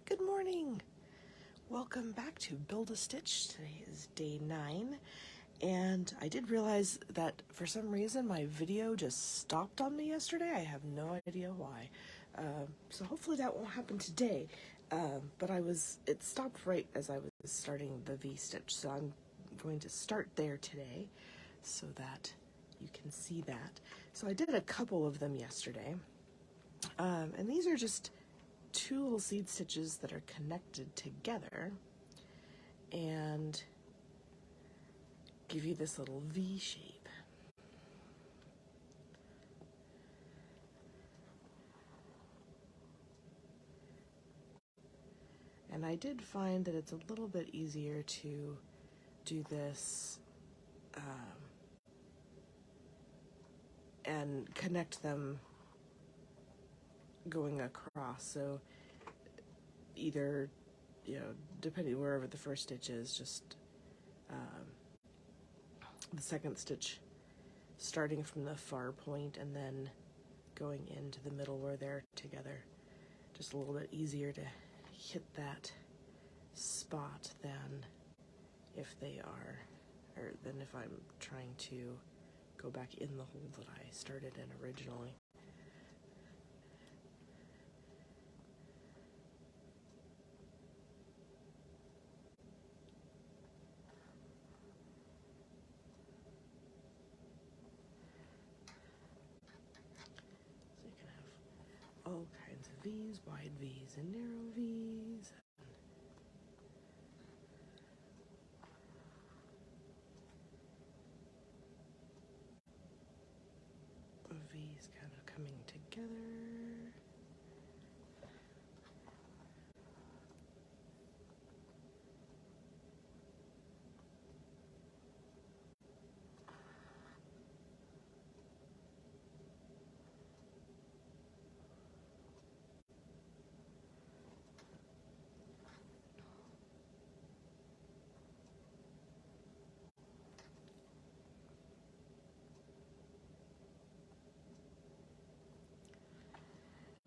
Good morning. Welcome back to Build a Stitch. Today is day 9, and I did realize that for some reason my video just stopped on me yesterday. I have no idea why. So hopefully that won't happen today. But it stopped right as I was starting the V-stitch, so I'm going to start there today so that you can see that. So I did a couple of them yesterday, and these are just 2 little seed stitches that are connected together and give you this little V shape. And I did find that it's a little bit easier to do this and connect them going across. So either, depending wherever the first stitch is, just the second stitch starting from the far point and then going into the middle where they're together. Just a little bit easier to hit that spot than if I'm trying to go back in the hole that I started in originally. So you can have all kinds of V's, wide V's and narrow V's. V's kind of coming together.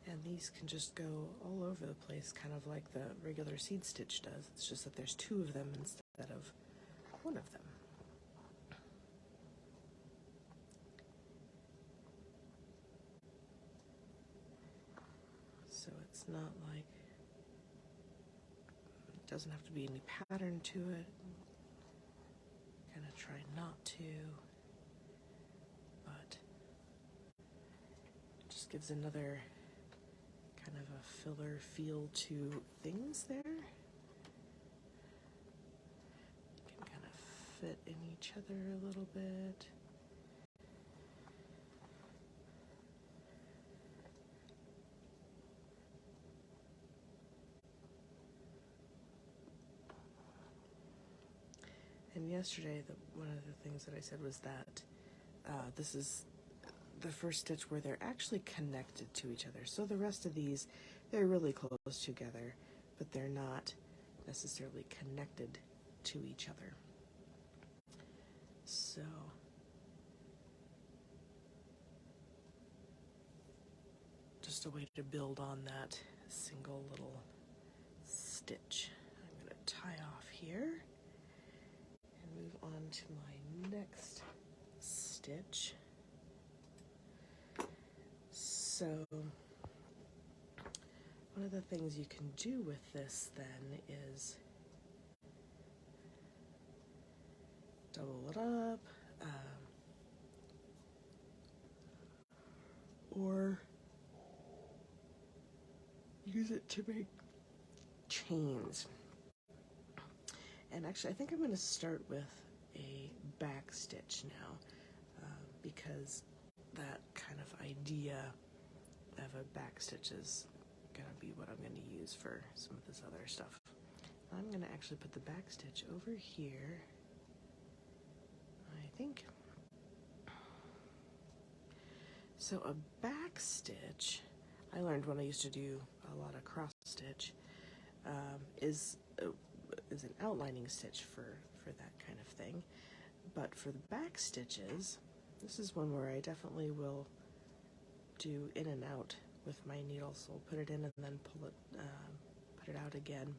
And these can just go all over the place, kind of like the regular seed stitch does. It's just that there's 2 of them instead of 1 of them. So it's not like, it doesn't have to be any pattern to it. Kind of try not to, but it just gives another kind of a filler feel to things there. You can kind of fit in each other a little bit. And yesterday, one of the things that I said was that this is the first stitch where they're actually connected to each other. So the rest of these, they're really close together, but they're not necessarily connected to each other. So just a way to build on that single little stitch. I'm going to tie off here and move on to my next stitch. So one of the things you can do with this then is double it up, or use it to make chains. And actually, I think I'm going to start with a back stitch now, because that kind of idea of a back stitch is going to be what I'm going to use for some of this other stuff. I'm going to actually put the back stitch over here, I think. So a back stitch, I learned when I used to do a lot of cross stitch, is an outlining stitch for that kind of thing. But for the back stitches, this is one where I definitely will do in and out with my needle. So I'll put it in and then put it out again.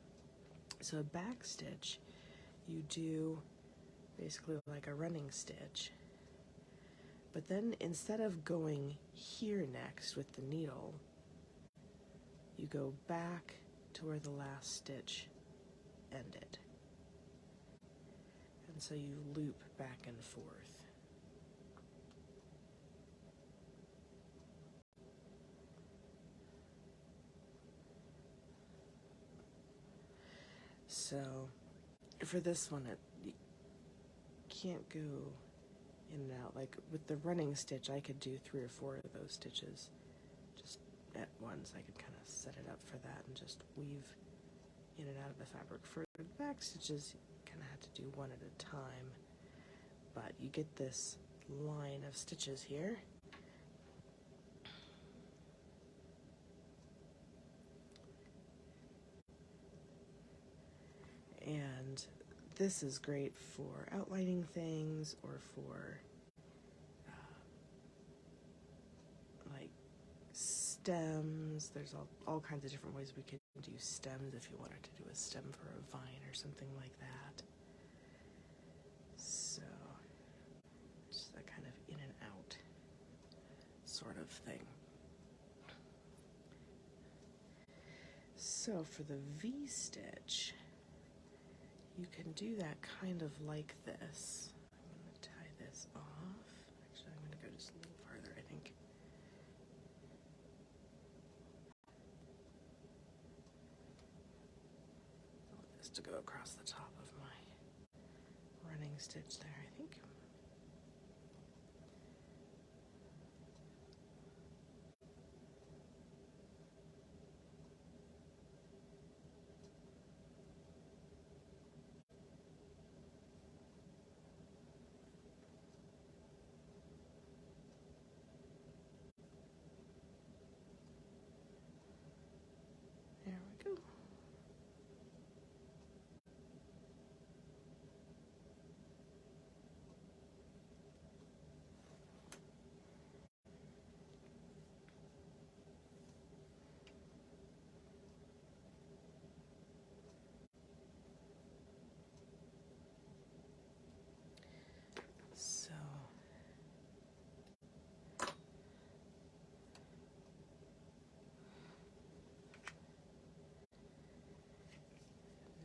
So a back stitch, you do basically like a running stitch, but then instead of going here next with the needle, you go back to where the last stitch ended. And so you loop back and forth. So for this one, you can't go in and out. Like with the running stitch, I could do 3 or 4 of those stitches just at once. I could kind of set it up for that and just weave in and out of the fabric. For the back stitches, you kind of have to do one at a time, but you get this line of stitches here. And this is great for outlining things or for like stems. There's all kinds of different ways we could do stems if you wanted to do a stem for a vine or something like that. So just that kind of in and out sort of thing. So for the V-stitch, you can do that kind of like this. I'm going to tie this off. Actually, I'm going to go just a little farther, I think. I want this to go across the top of my running stitch there, I think. There we go. So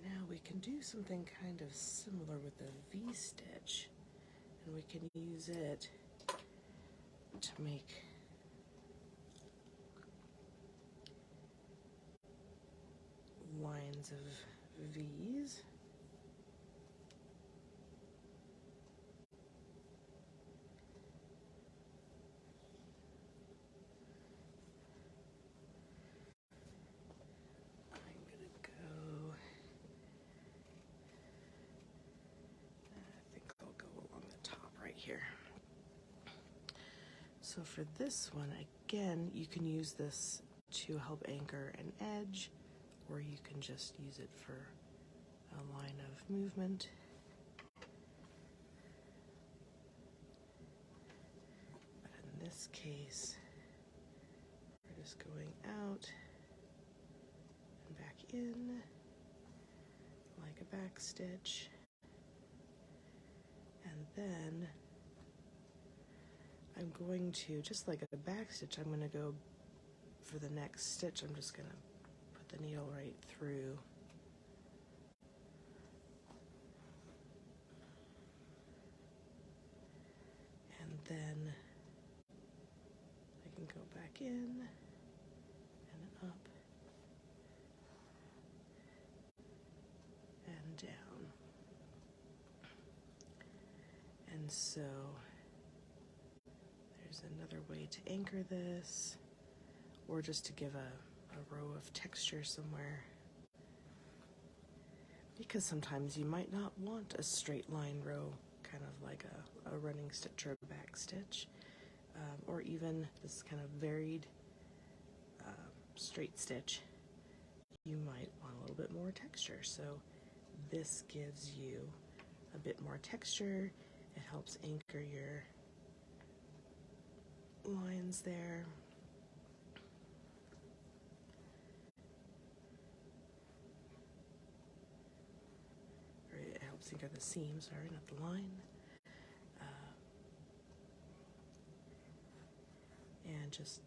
now we can do something kind of similar with the V-stitch, and we can use it to make lines of V's. I'm gonna go, I think I'll go along the top right here. So for this one, again, you can use this to help anchor an edge, or you can just use it for a line of movement. But in this case, we're just going out and back in like a back stitch, and then I'm going to, just like a back stitch, I'm going to go for the next stitch. I'm just going to put the needle right through. And then I can go back in and up and down. And so there's another way to anchor this, or just to give a row of texture somewhere. Because sometimes you might not want a straight line row, kind of like a running stitch or a back stitch, or even this kind of varied straight stitch. You might want a little bit more texture, so this gives you a bit more texture. It helps anchor your lines there. think are the seams, sorry, not the line. And just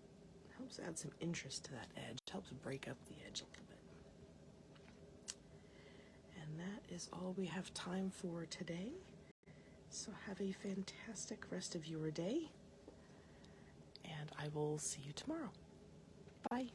helps add some interest to that edge, helps break up the edge a little bit. And that is all we have time for today. So have a fantastic rest of your day, and I will see you tomorrow. Bye.